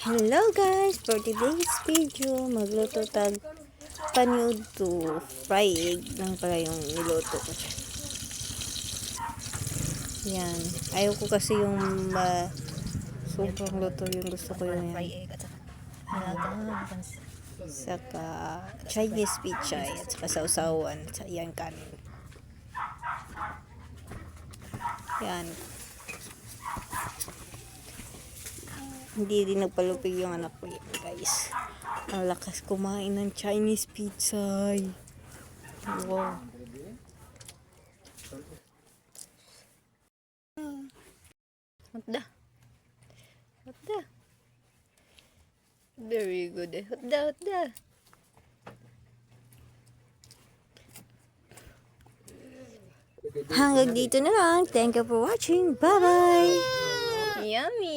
Hello guys, for today's video magluto tag paniud to fry egg lang pala yung niluto ko. Yan, ayaw ko kasi yung sobrang luto, yung gusto ko yung yan. Saka Chinese pichay at saka sausawan sa yan kanin. Yan. Hindi din nagpalupig yung anak ko yan, guys. Ang lakas kumain ng Chinese pizza. Wow. Hotda. Hotda. Very good. Hotda, hotda. Hanggang dito na lang. Thank you for watching. Bye-bye. Yummy.